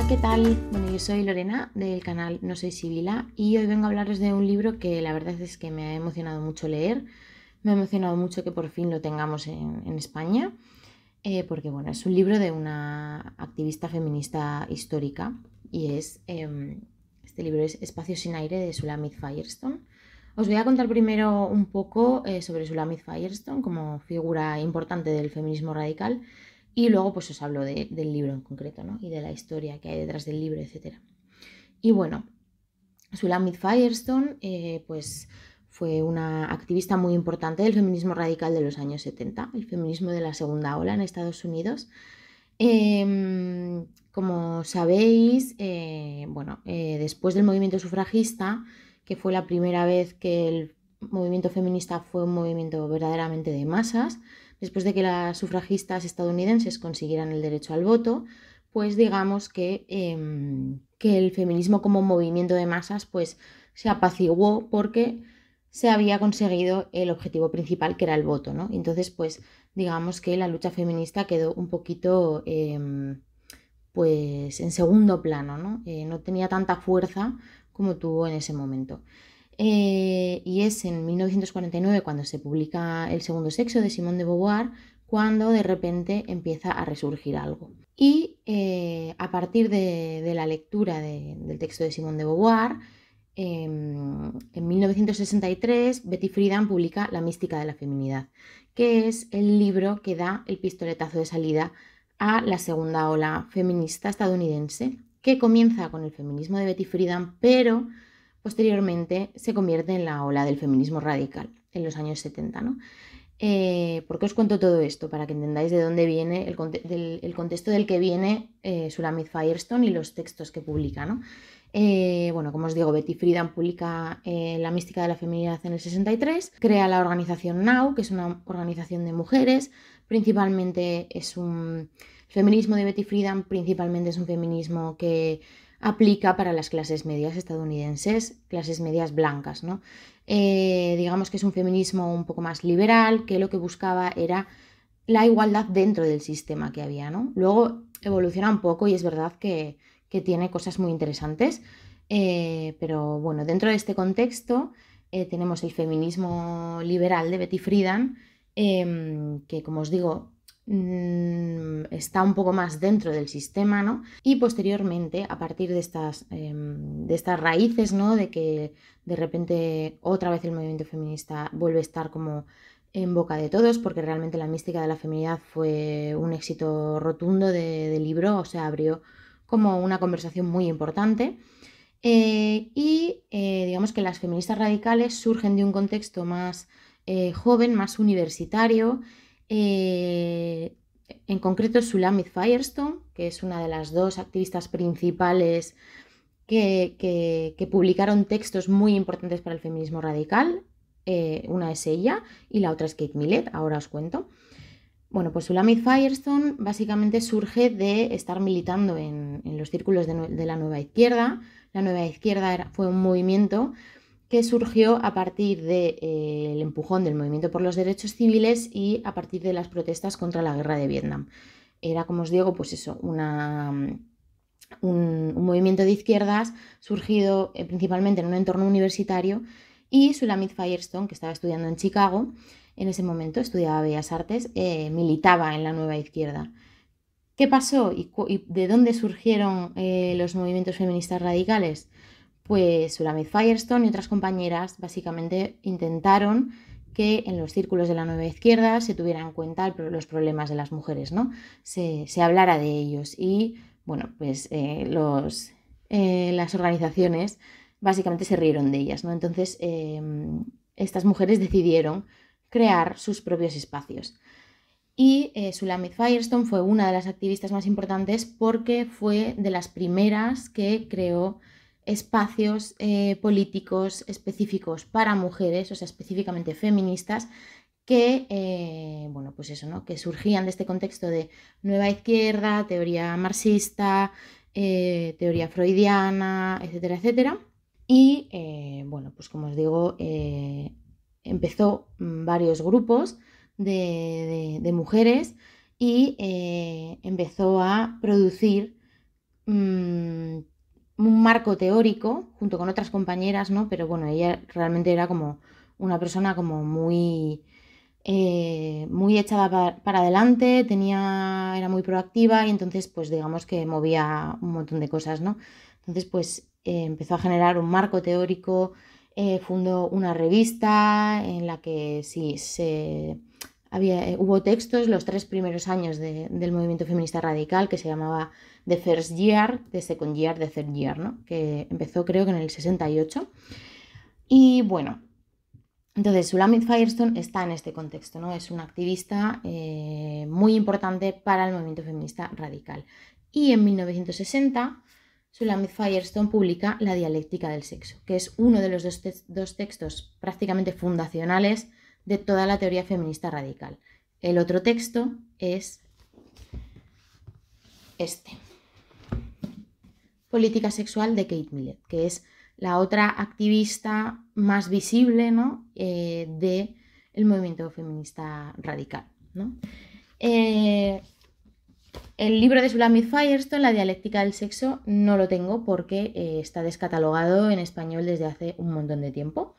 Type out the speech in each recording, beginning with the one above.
¿qué tal? Bueno, yo soy Lorena del canal No Soy Sibila y hoy vengo a hablaros de un libro que la verdad es que me ha emocionado mucho leer. Me ha emocionado mucho que por fin lo tengamos en España, porque bueno, es un libro de una activista feminista histórica y este libro es Espacio sin aire de Shulamit Firestone. Os voy a contar primero un poco sobre Shulamit Firestone como figura importante del feminismo radical y luego pues os hablo del libro en concreto, ¿no? Y de la historia que hay detrás del libro, etc. Y bueno, Shulamit Firestone pues fue una activista muy importante del feminismo radical de los años 70, el feminismo de la segunda ola en Estados Unidos. Como sabéis, después del movimiento sufragista, que fue la primera vez que el movimiento feminista fue un movimiento verdaderamente de masas, después de que las sufragistas estadounidenses consiguieran el derecho al voto, pues digamos que el feminismo como movimiento de masas pues se apaciguó porque se había conseguido el objetivo principal, que era el voto, ¿no? Entonces, pues digamos que la lucha feminista quedó un poquito pues en segundo plano, ¿no? No tenía tanta fuerza como tuvo en ese momento. Y es en 1949 cuando se publica El segundo sexo de Simone de Beauvoir, cuando de repente empieza a resurgir algo. Y a partir de la lectura del texto de Simone de Beauvoir, en 1963 Betty Friedan publica La mística de la feminidad, que es el libro que da el pistoletazo de salida a la segunda ola feminista estadounidense, que comienza con el feminismo de Betty Friedan, pero posteriormente se convierte en la ola del feminismo radical en los años 70, ¿no? ¿Por qué os cuento todo esto? Para que entendáis de dónde viene el contexto del que viene Shulamit Firestone y los textos que publica, ¿no? Bueno, como os digo, Betty Friedan publica La mística de la feminidad en el 63, crea la organización NOW, que es una organización de mujeres, principalmente el feminismo de Betty Friedan principalmente es un feminismo que aplica para las clases medias estadounidenses, clases medias blancas, ¿no? Digamos que es un feminismo un poco más liberal, que lo que buscaba era la igualdad dentro del sistema que había, ¿no? Luego evoluciona un poco y es verdad que tiene cosas muy interesantes, pero bueno, dentro de este contexto tenemos el feminismo liberal de Betty Friedan, que como os digo, está un poco más dentro del sistema, ¿no? Y posteriormente, a partir de estas raíces, ¿no? De que de repente otra vez el movimiento feminista vuelve a estar como en boca de todos, porque realmente la mística de la feminidad fue un éxito rotundo de libro, o sea, abrió como una conversación muy importante. Digamos que las feministas radicales surgen de un contexto más joven, más universitario. eh, en concreto, Shulamit Firestone, que es una de las dos activistas principales que publicaron textos muy importantes para el feminismo radical. Una es ella y la otra es Kate Millett, ahora os cuento. Bueno, pues Shulamit Firestone básicamente surge de estar militando en los círculos de la nueva izquierda. La nueva izquierda fue un movimiento que surgió a partir del empujón del movimiento por los derechos civiles y a partir de las protestas contra la guerra de Vietnam. Era, como os digo, pues eso, un movimiento de izquierdas surgido principalmente en un entorno universitario, y Shulamit Firestone, que estaba estudiando en Chicago, en ese momento estudiaba Bellas Artes, militaba en la nueva izquierda. ¿Qué pasó y de dónde surgieron los movimientos feministas radicales? Pues Shulamit Firestone y otras compañeras básicamente intentaron que en los círculos de la nueva izquierda se tuvieran en cuenta los problemas de las mujeres, ¿no? Se hablara de ellos y, bueno, pues las organizaciones básicamente se rieron de ellas, ¿no? Entonces, estas mujeres decidieron crear sus propios espacios. Y Shulamit Firestone fue una de las activistas más importantes porque fue de las primeras que creó espacios políticos específicos para mujeres, o sea, específicamente feministas, que, bueno, pues eso, ¿no? Que surgían de este contexto de nueva izquierda, teoría marxista, teoría freudiana, etcétera, etcétera. Y, bueno, pues como os digo, empezó varios grupos de mujeres y empezó a producir un marco teórico junto con otras compañeras, ¿no? Pero bueno, ella realmente era como una persona como muy echada para adelante, era muy proactiva y entonces pues digamos que movía un montón de cosas, ¿no? Entonces pues empezó a generar un marco teórico, fundó una revista en la que sí hubo textos los 3 primeros años del movimiento feminista radical que se llamaba The First Year, The Second Year, The Third Year, ¿no? Que empezó creo que en el 68. Y bueno, entonces Shulamit Firestone está en este contexto, ¿no? Es una activista muy importante para el movimiento feminista radical. Y en 1960 Shulamit Firestone publica La dialéctica del sexo, que es uno de los dos textos prácticamente fundacionales de toda la teoría feminista radical. El otro texto es este, Política sexual de Kate Millett, que es la otra activista más visible, ¿no? Del movimiento feminista radical, ¿no? El libro de Shulamit Firestone, La dialéctica del sexo, no lo tengo porque está descatalogado en español desde hace un montón de tiempo.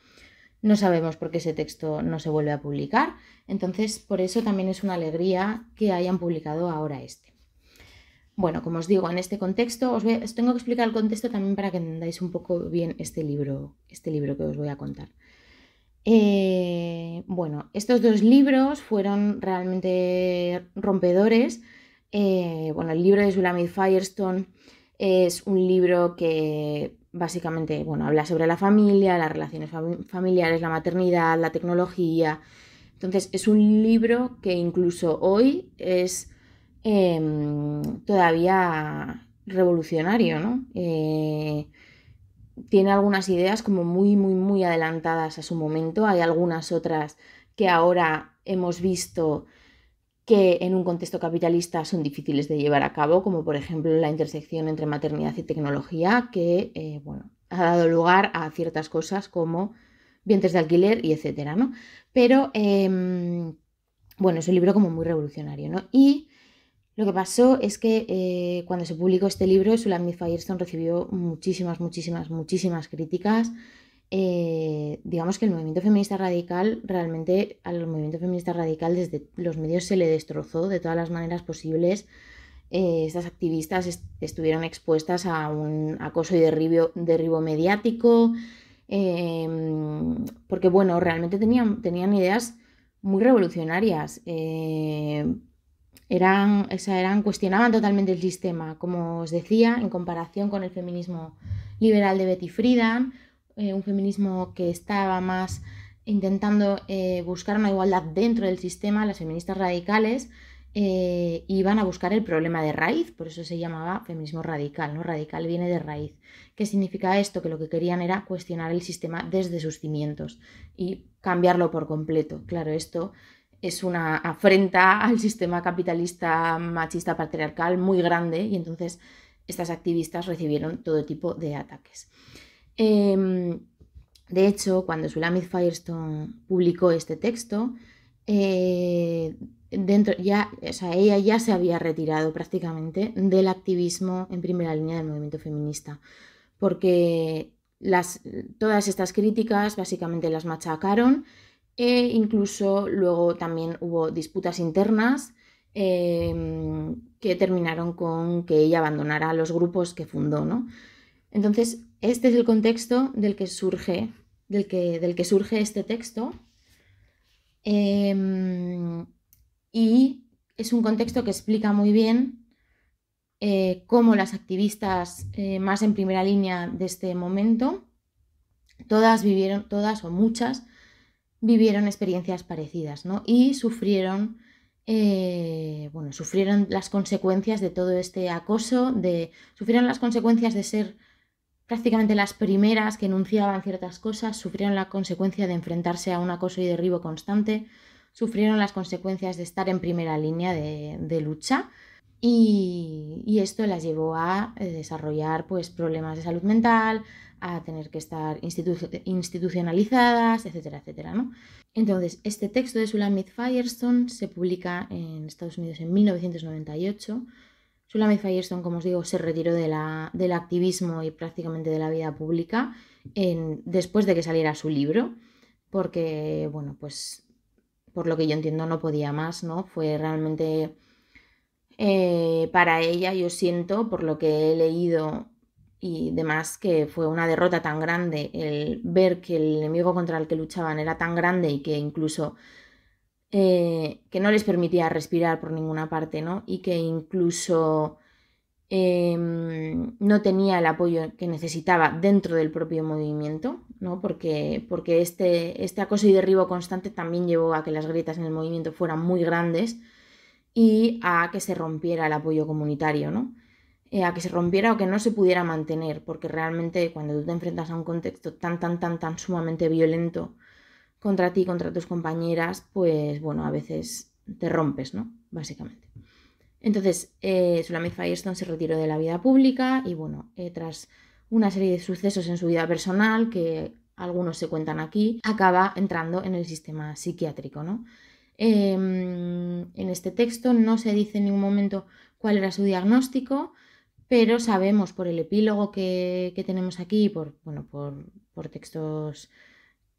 No sabemos por qué ese texto no se vuelve a publicar, entonces por eso también es una alegría que hayan publicado ahora este. Bueno, como os digo, en este contexto, os tengo que explicar el contexto también para que entendáis un poco bien este libro que os voy a contar. Bueno, estos dos libros fueron realmente rompedores. Bueno, el libro de Shulamit Firestone es un libro que básicamente, bueno, habla sobre la familia, las relaciones familiares, la maternidad, la tecnología. Entonces, es un libro que incluso hoy es todavía revolucionario, ¿no? Tiene algunas ideas como muy adelantadas a su momento. Hay algunas otras que ahora hemos visto que en un contexto capitalista son difíciles de llevar a cabo, como por ejemplo la intersección entre maternidad y tecnología, que bueno, ha dado lugar a ciertas cosas como vientres de alquiler y etcétera, ¿no? Pero bueno, es un libro como muy revolucionario, ¿no? Y lo que pasó es que cuando se publicó este libro, Shulamit Firestone recibió muchísimas críticas. Digamos que el movimiento feminista radical, realmente al movimiento feminista radical desde los medios se le destrozó de todas las maneras posibles. Estas activistas estuvieron expuestas a un acoso y derribo mediático, porque bueno, realmente tenían ideas muy revolucionarias. Cuestionaban totalmente el sistema, como os decía, en comparación con el feminismo liberal de Betty Friedan, un feminismo que estaba más intentando buscar una igualdad dentro del sistema. Las feministas radicales iban a buscar el problema de raíz, por eso se llamaba feminismo radical, ¿no? Radical viene de raíz. ¿Qué significa esto? Que lo que querían era cuestionar el sistema desde sus cimientos y cambiarlo por completo. Claro, esto es una afrenta al sistema capitalista machista patriarcal muy grande y entonces estas activistas recibieron todo tipo de ataques. De hecho, cuando Shulamit Firestone publicó este texto, ella ya se había retirado prácticamente del activismo en primera línea del movimiento feminista, porque todas estas críticas básicamente las machacaron. Incluso luego también hubo disputas internas que terminaron con que ella abandonara los grupos que fundó, ¿no? Entonces, este es el contexto del que surge este texto. Y es un contexto que explica muy bien cómo las activistas más en primera línea de este momento, todas o muchas, vivieron experiencias parecidas, ¿no? Y sufrieron las consecuencias de todo este acoso, sufrieron las consecuencias de ser prácticamente las primeras que enunciaban ciertas cosas, sufrieron la consecuencia de enfrentarse a un acoso y derribo constante, sufrieron las consecuencias de estar en primera línea de lucha. Y esto las llevó a desarrollar pues, problemas de salud mental, a tener que estar institucionalizadas, etcétera, etcétera, ¿no? Entonces, este texto de Shulamit Firestone se publica en Estados Unidos en 1998 Shulamit Firestone, como os digo, se retiró del activismo y prácticamente de la vida pública después de que saliera su libro, porque, bueno, pues por lo que yo entiendo no podía más, ¿no? Fue realmente para ella, yo siento, por lo que he leído y demás, que fue una derrota tan grande el ver que el enemigo contra el que luchaban era tan grande y que incluso que no les permitía respirar por ninguna parte, ¿no? Y que incluso no tenía el apoyo que necesitaba dentro del propio movimiento, ¿no? Porque este acoso y derribo constante también llevó a que las grietas en el movimiento fueran muy grandes y a que se rompiera el apoyo comunitario, ¿no? A que se rompiera o que no se pudiera mantener, porque realmente cuando tú te enfrentas a un contexto tan sumamente violento contra ti, contra tus compañeras, pues bueno, a veces te rompes, ¿no? Básicamente. Entonces, Shulamit Firestone se retiró de la vida pública y bueno, tras una serie de sucesos en su vida personal, que algunos se cuentan aquí, acaba entrando en el sistema psiquiátrico, ¿no? En este texto no se dice en ningún momento cuál era su diagnóstico, pero sabemos por el epílogo que tenemos aquí, por textos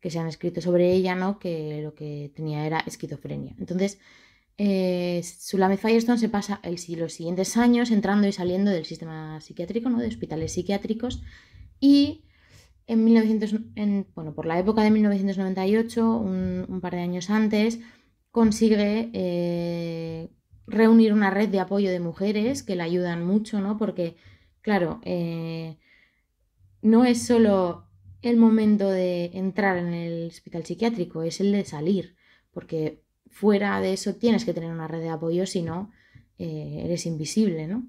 que se han escrito sobre ella, ¿no? Que lo que tenía era esquizofrenia. Entonces, Shulamit Firestone se pasa los siguientes años entrando y saliendo del sistema psiquiátrico, ¿no? De hospitales psiquiátricos, y por la época de 1998, un par de años antes, consigue reunir una red de apoyo de mujeres que le ayudan mucho, ¿no? Porque, claro, no es solo el momento de entrar en el hospital psiquiátrico, es el de salir, porque fuera de eso tienes que tener una red de apoyo, si no, eres invisible, ¿no?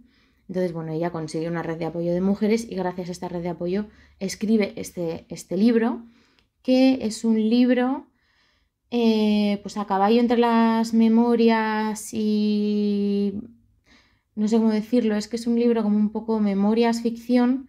Entonces, bueno, ella consigue una red de apoyo de mujeres y gracias a esta red de apoyo escribe este libro, que es un libro pues a caballo entre las memorias y no sé cómo decirlo, es que es un libro como un poco memorias ficción,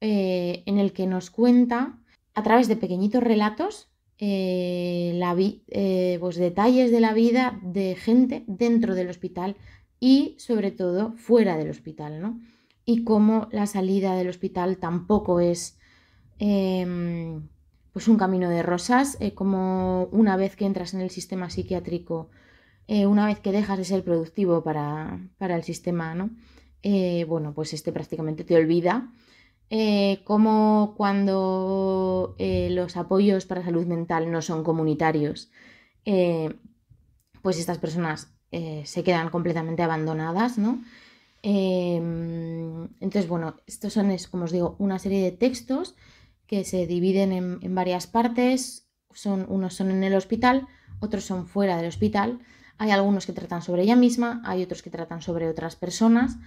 en el que nos cuenta a través de pequeñitos relatos pues detalles de la vida de gente dentro del hospital y sobre todo fuera del hospital, ¿no? Y cómo la salida del hospital tampoco es pues un camino de rosas, como una vez que entras en el sistema psiquiátrico, una vez que dejas de ser productivo para el sistema, ¿no? Bueno, pues prácticamente te olvida, como cuando los apoyos para salud mental no son comunitarios, eh, pues estas personas se quedan completamente abandonadas, ¿no? Entonces, bueno, estos son, como os digo, una serie de textos que se dividen en varias partes. Unos son en el hospital, otros son fuera del hospital. Hay algunos que tratan sobre ella misma, hay otros que tratan sobre otras personas.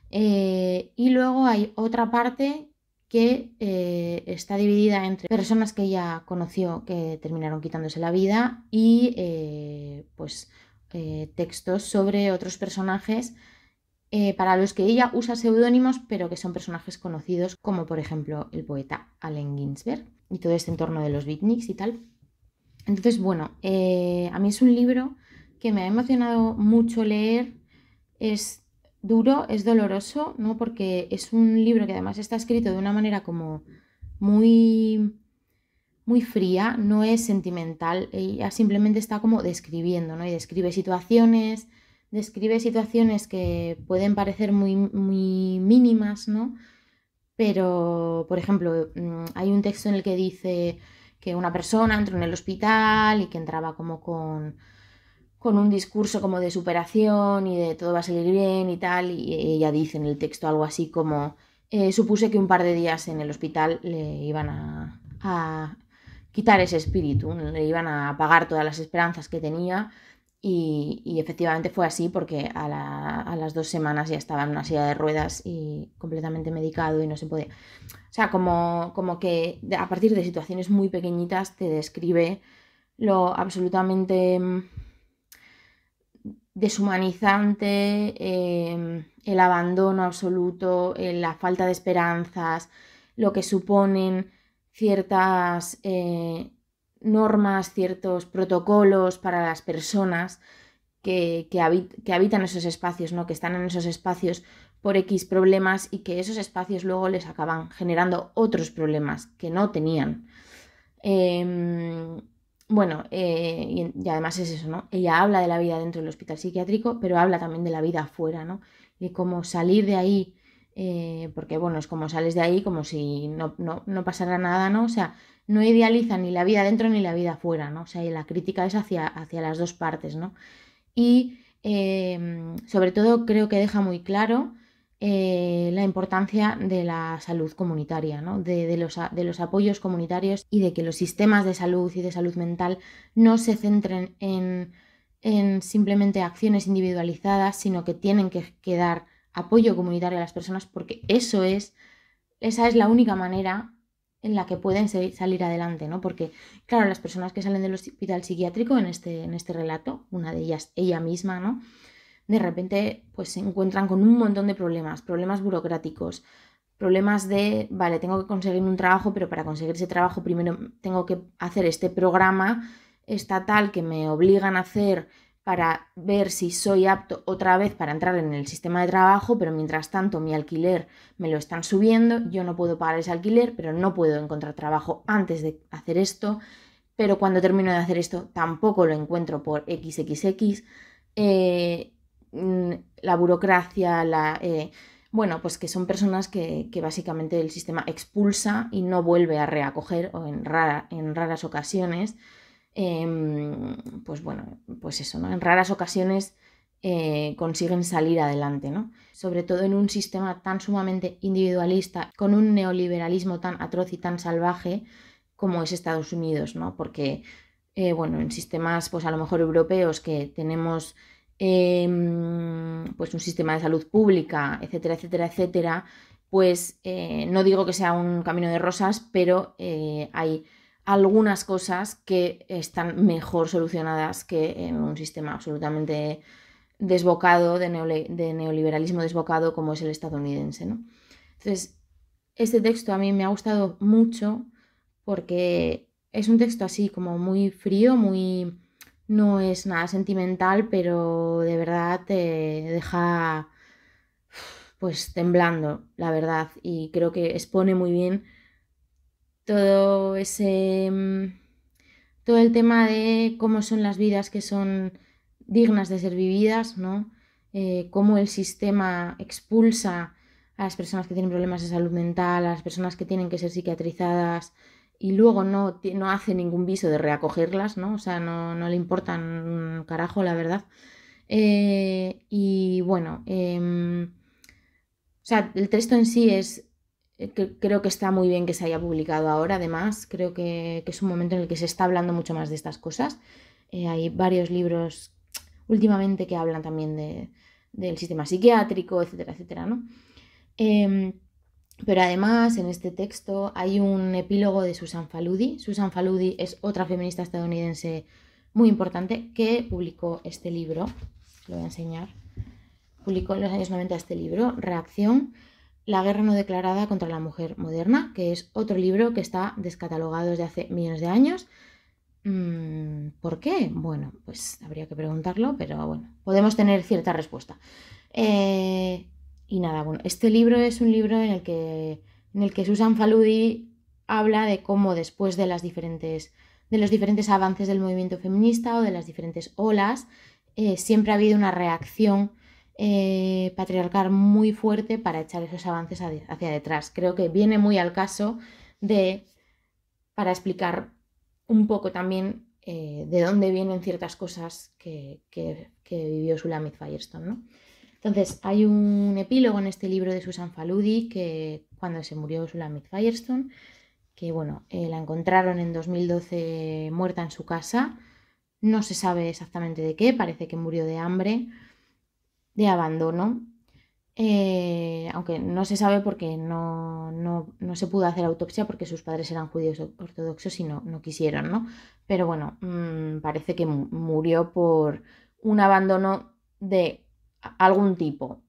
Y luego hay otra parte que está dividida entre personas que ella conoció que terminaron quitándose la vida y textos sobre otros personajes para los que ella usa seudónimos, pero que son personajes conocidos, como por ejemplo el poeta Allen Ginsberg y todo este entorno de los beatniks y tal. Entonces, bueno, a mí es un libro que me ha emocionado mucho leer. Es duro, es doloroso, ¿no? Porque es un libro que además está escrito de una manera como muy, muy fría, no es sentimental, ella simplemente está como describiendo, ¿no? Y describe situaciones que pueden parecer muy, muy mínimas, ¿no? Pero, por ejemplo, hay un texto en el que dice que una persona entró en el hospital y que entraba como con un discurso como de superación y de todo va a salir bien y tal, y ella dice en el texto algo así como supuse que un par de días en el hospital le iban a quitar ese espíritu, le iban a apagar todas las esperanzas que tenía y efectivamente fue así porque a las 2 semanas ya estaba en una silla de ruedas y completamente medicado y no se podía... O sea, como que a partir de situaciones muy pequeñitas te describe lo absolutamente deshumanizante, el abandono absoluto, la falta de esperanzas, lo que suponen ciertas normas, ciertos protocolos para las personas que habitan esos espacios, ¿no? Que están en esos espacios por X problemas y que esos espacios luego les acaban generando otros problemas que no tenían. Bueno, y además es eso, ¿no? Ella habla de la vida dentro del hospital psiquiátrico, pero habla también de la vida afuera, ¿no? Y cómo salir de ahí, porque bueno, es como sales de ahí como si no pasara nada, ¿no? O sea, no idealiza ni la vida dentro ni la vida afuera, ¿no? O sea, y la crítica es hacia las dos partes, ¿no? Y sobre todo creo que deja muy claro la importancia de la salud comunitaria, ¿no? de los apoyos comunitarios y de que los sistemas de salud y de salud mental no se centren en simplemente acciones individualizadas, sino que tienen que dar apoyo comunitario a las personas porque esa es la única manera en la que pueden salir adelante, ¿no? Porque, claro, las personas que salen del hospital psiquiátrico en este relato, una de ellas ella misma, ¿no? De repente pues se encuentran con un montón de problemas burocráticos, problemas de, vale, tengo que conseguir un trabajo, pero para conseguir ese trabajo primero tengo que hacer este programa estatal que me obligan a hacer para ver si soy apto otra vez para entrar en el sistema de trabajo, pero mientras tanto mi alquiler me lo están subiendo, yo no puedo pagar ese alquiler, pero no puedo encontrar trabajo antes de hacer esto, pero cuando termino de hacer esto tampoco lo encuentro por XXX. La burocracia, bueno, pues que son personas que básicamente el sistema expulsa y no vuelve a reacoger, o en raras ocasiones, pues bueno, pues eso, ¿no? En raras ocasiones consiguen salir adelante, ¿no? Sobre todo en un sistema tan sumamente individualista, con un neoliberalismo tan atroz y tan salvaje como es Estados Unidos, ¿no? Porque, bueno, en sistemas, pues a lo mejor europeos que tenemos pues un sistema de salud pública, etcétera, etcétera, etcétera, pues no digo que sea un camino de rosas, pero hay algunas cosas que están mejor solucionadas que en un sistema absolutamente desbocado, de neoliberalismo desbocado como es el estadounidense, ¿no? Entonces, este texto a mí me ha gustado mucho porque es un texto así como muy frío, muy... No es nada sentimental, pero de verdad te deja pues temblando, la verdad, y creo que expone muy bien todo todo el tema de cómo son las vidas que son dignas de ser vividas, ¿no? Cómo el sistema expulsa a las personas que tienen problemas de salud mental, a las personas que tienen que ser psiquiatrizadas y luego no hace ningún viso de reacogerlas, ¿no? O sea, no le importan un carajo, la verdad. Y bueno, o sea, el texto en sí creo que está muy bien que se haya publicado ahora, además, creo que es un momento en el que se está hablando mucho más de estas cosas. Hay varios libros últimamente que hablan también del sistema psiquiátrico, etcétera, etcétera, ¿no? Pero además en este texto hay un epílogo de Susan Faludi. Susan Faludi es otra feminista estadounidense muy importante que publicó este libro, lo voy a enseñar. Publicó en los años 90 este libro, Reacción, la guerra no declarada contra la mujer moderna, que es otro libro que está descatalogado desde hace millones de años. ¿Por qué? Bueno, pues habría que preguntarlo, pero bueno, podemos tener cierta respuesta. Y nada, bueno, este libro es un libro en el que Susan Faludi habla de cómo después de los diferentes avances del movimiento feminista o de las diferentes olas, siempre ha habido una reacción patriarcal muy fuerte para echar esos avances hacia detrás. Creo que viene muy al caso para explicar un poco también de dónde vienen ciertas cosas que vivió Shulamit Firestone, ¿no? Entonces, hay un epílogo en este libro de Susan Faludi que cuando se murió Shulamit Firestone, que bueno, la encontraron en 2012 muerta en su casa, no se sabe exactamente de qué, parece que murió de hambre, de abandono, aunque no se sabe porque no se pudo hacer autopsia porque sus padres eran judíos ortodoxos y no quisieron, ¿no? Pero bueno, parece que murió por un abandono de algún tipo,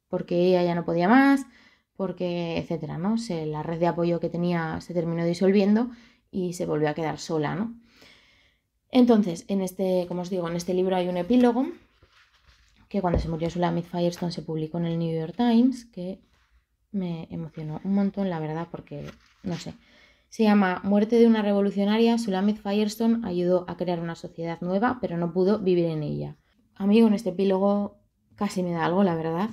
porque ella ya no podía más, porque etcétera, ¿no? La red de apoyo que tenía se terminó disolviendo y se volvió a quedar sola, ¿no? Entonces, como os digo, en este libro hay un epílogo que cuando se murió Shulamit Firestone se publicó en el New York Times, que me emocionó un montón, la verdad, porque, no sé, se llama Muerte de una revolucionaria. Shulamit Firestone ayudó a crear una sociedad nueva, pero no pudo vivir en ella. A mí con este epílogo casi me da algo, la verdad,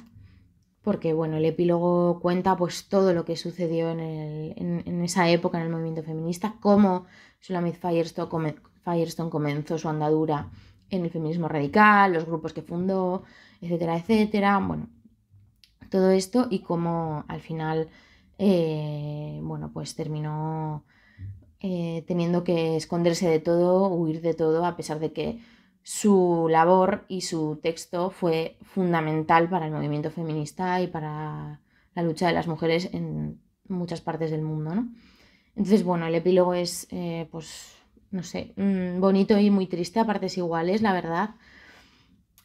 porque, bueno, el epílogo cuenta pues todo lo que sucedió en esa época en el movimiento feminista, cómo Shulamit Firestone comenzó su andadura en el feminismo radical, los grupos que fundó, etcétera, etcétera. Bueno, todo esto y cómo al final, bueno, pues terminó teniendo que esconderse de todo, huir de todo, a pesar de que su labor y su texto fue fundamental para el movimiento feminista y para la lucha de las mujeres en muchas partes del mundo, ¿no? Entonces, bueno, el epílogo es, pues, no sé, bonito y muy triste a partes iguales, la verdad.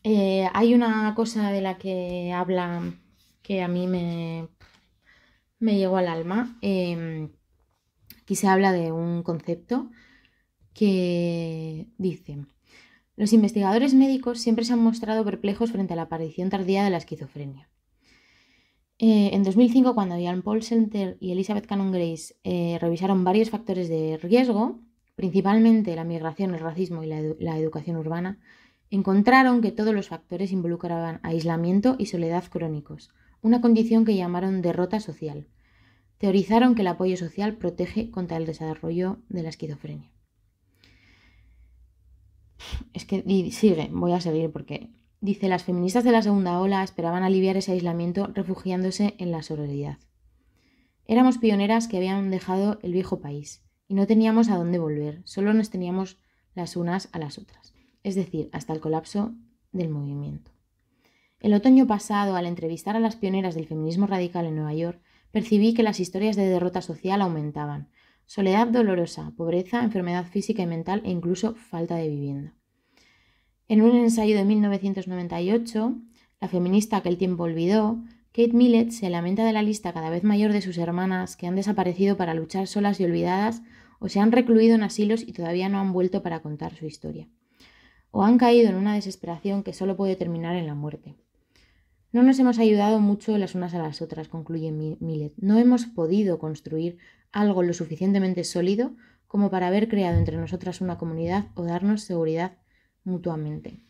Hay una cosa de la que habla que a mí me llegó al alma. Aquí se habla de un concepto que dice: los investigadores médicos siempre se han mostrado perplejos frente a la aparición tardía de la esquizofrenia. En 2005, cuando Ian Paul Center y Elizabeth Cannon Grace revisaron varios factores de riesgo, principalmente la migración, el racismo y la educación urbana, encontraron que todos los factores involucraban aislamiento y soledad crónicos, una condición que llamaron derrota social. Teorizaron que el apoyo social protege contra el desarrollo de la esquizofrenia. Es que sigue, voy a seguir porque dice: las feministas de la segunda ola esperaban aliviar ese aislamiento refugiándose en la sororidad. Éramos pioneras que habían dejado el viejo país y no teníamos a dónde volver, solo nos teníamos las unas a las otras, es decir, hasta el colapso del movimiento. El otoño pasado, al entrevistar a las pioneras del feminismo radical en Nueva York, percibí que las historias de derrota social aumentaban: soledad dolorosa, pobreza, enfermedad física y mental e incluso falta de vivienda. En un ensayo de 1998, la feminista que el tiempo olvidó, Kate Millett, se lamenta de la lista cada vez mayor de sus hermanas que han desaparecido para luchar solas y olvidadas, o se han recluido en asilos y todavía no han vuelto para contar su historia, o han caído en una desesperación que solo puede terminar en la muerte. No nos hemos ayudado mucho las unas a las otras, concluye Millett. No hemos podido construir algo lo suficientemente sólido como para haber creado entre nosotras una comunidad o darnos seguridad mutuamente.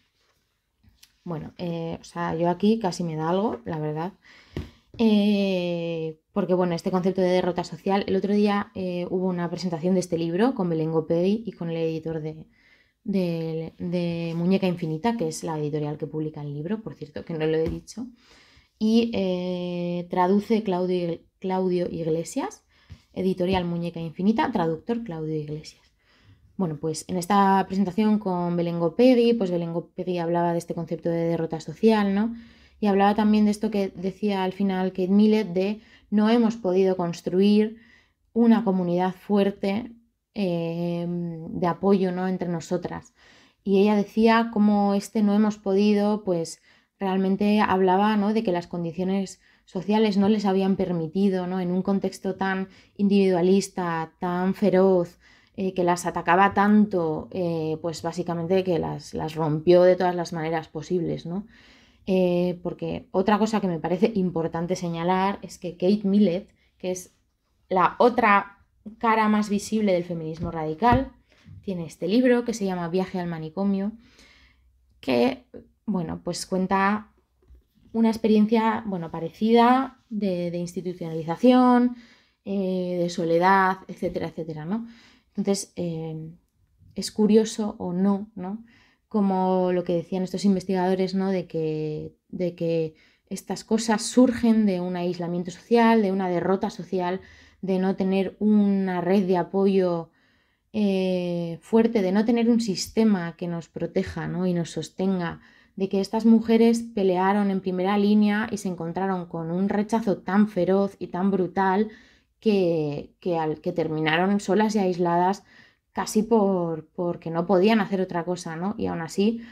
Bueno, o sea, yo aquí casi me da algo, la verdad. Porque, bueno, este concepto de derrota social, el otro día hubo una presentación de este libro con Belén Gopegui y con el editor de Muñeca Infinita, que es la editorial que publica el libro, por cierto, que no lo he dicho. Y traduce Claudio Iglesias, editorial Muñeca Infinita, traductor Claudio Iglesias. Bueno, pues en esta presentación con Belén Gopegui, pues Belén Gopegui hablaba de este concepto de derrota social, ¿no? Y hablaba también de esto que decía al final Kate Millett, de no hemos podido construir una comunidad fuerte de apoyo, ¿no?, entre nosotras. Y ella decía cómo no hemos podido, pues realmente hablaba, ¿no?, de que las condiciones sociales no les habían permitido, ¿no?, en un contexto tan individualista, tan feroz, que las atacaba tanto, pues básicamente que las rompió de todas las maneras posibles, ¿no? Porque otra cosa que me parece importante señalar es que Kate Millett, que es la otra cara más visible del feminismo radical, tiene este libro que se llama Viaje al manicomio, que, bueno, pues cuenta una experiencia, bueno, parecida de institucionalización, de soledad, etcétera, etcétera, ¿no? Entonces, es curioso o no, ¿no?, como lo que decían estos investigadores, ¿no?, de que estas cosas surgen de un aislamiento social, de una derrota social, de no tener una red de apoyo fuerte, de no tener un sistema que nos proteja, ¿no?, y nos sostenga, de que estas mujeres pelearon en primera línea y se encontraron con un rechazo tan feroz y tan brutal que terminaron solas y aisladas casi porque no podían hacer otra cosa, ¿no? Y aún así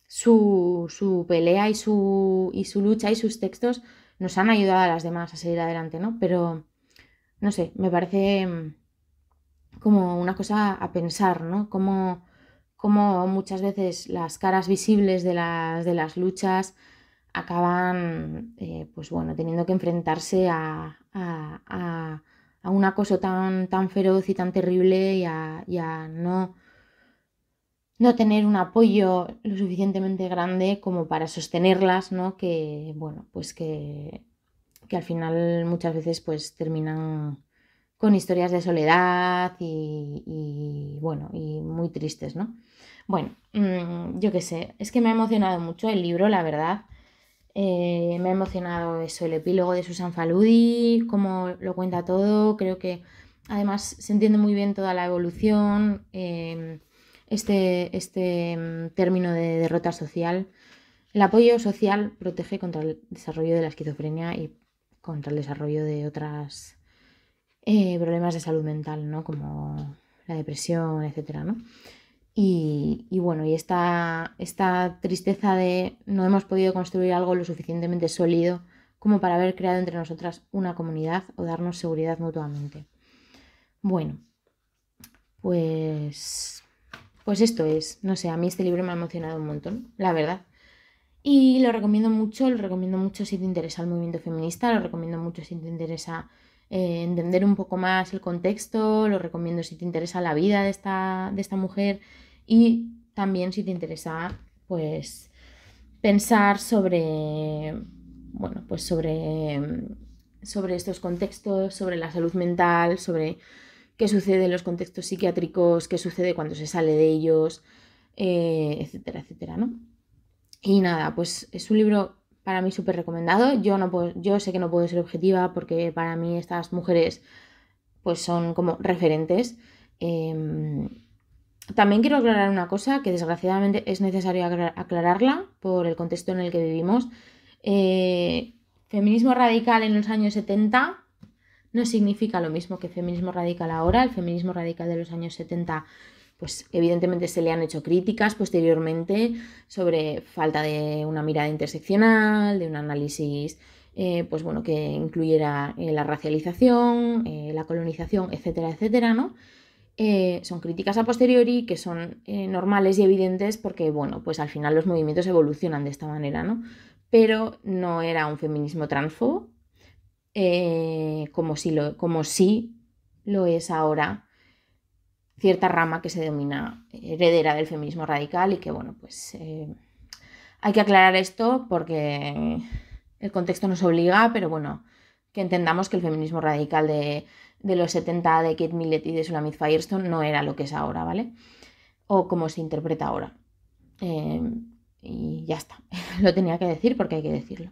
su pelea y su lucha y sus textos nos han ayudado a las demás a seguir adelante, ¿no? Pero, no sé, me parece como una cosa a pensar, ¿no? cómo muchas veces las caras visibles de las luchas acaban pues bueno, teniendo que enfrentarse a un acoso tan feroz y tan terrible y a no tener un apoyo lo suficientemente grande como para sostenerlas, ¿no? Que, bueno, pues que al final muchas veces pues terminan con historias de soledad bueno, y muy tristes, ¿no? Bueno, yo qué sé, es que me ha emocionado mucho el libro, la verdad. Me ha emocionado eso, el epílogo de Susan Faludi, cómo lo cuenta todo. Creo que además se entiende muy bien toda la evolución, término de derrota social. El apoyo social protege contra el desarrollo de la esquizofrenia y contra el desarrollo de otros problemas de salud mental, ¿no? Como la depresión, etcétera, ¿no? Y bueno, y esta tristeza de no hemos podido construir algo lo suficientemente sólido como para haber creado entre nosotras una comunidad o darnos seguridad mutuamente. Bueno, pues esto es, no sé, a mí este libro me ha emocionado un montón, la verdad. Y lo recomiendo mucho si te interesa el movimiento feminista, lo recomiendo mucho si te interesa entender un poco más el contexto, lo recomiendo si te interesa la vida de esta mujer y también si te interesa pues pensar sobre, bueno, pues sobre estos contextos, sobre la salud mental, sobre qué sucede en los contextos psiquiátricos, qué sucede cuando se sale de ellos, etcétera, etcétera, ¿no? Y nada, pues es un libro para mí súper recomendado. Yo sé que no puedo ser objetiva porque para mí estas mujeres pues son como referentes. Em, También quiero aclarar una cosa que desgraciadamente es necesario aclararla por el contexto en el que vivimos. Feminismo radical en los años 70 no significa lo mismo que feminismo radical ahora. El feminismo radical de los años 70 pues evidentemente se le han hecho críticas posteriormente sobre falta de una mirada interseccional, de un análisis pues bueno, que incluyera la racialización, la colonización, etcétera, etcétera, ¿no? Son críticas a posteriori que son normales y evidentes porque, bueno, pues al final los movimientos evolucionan de esta manera, ¿no? Pero no era un feminismo transfo, como sí lo es ahora cierta rama que se denomina heredera del feminismo radical y que, bueno, pues hay que aclarar esto porque el contexto nos obliga, pero bueno, que entendamos que el feminismo radical de los 70 de Kate Millett y de Shulamit Firestone no era lo que es ahora, ¿vale? O como se interpreta ahora. Eh, y ya está, lo tenía que decir porque hay que decirlo.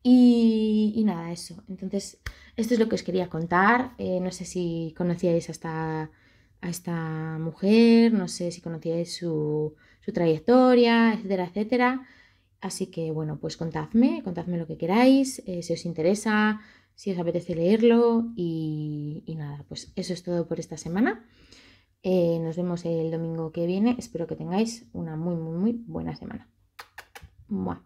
Y nada, eso. Entonces, esto es lo que os quería contar. No sé si conocíais a esta mujer, no sé si conocíais su trayectoria, etcétera, etcétera. Así que, bueno, pues contadme lo que queráis, si os interesa, si os apetece leerlo y nada, pues eso es todo por esta semana. Nos vemos el domingo que viene. Espero que tengáis una muy, muy, muy buena semana. ¡Mua!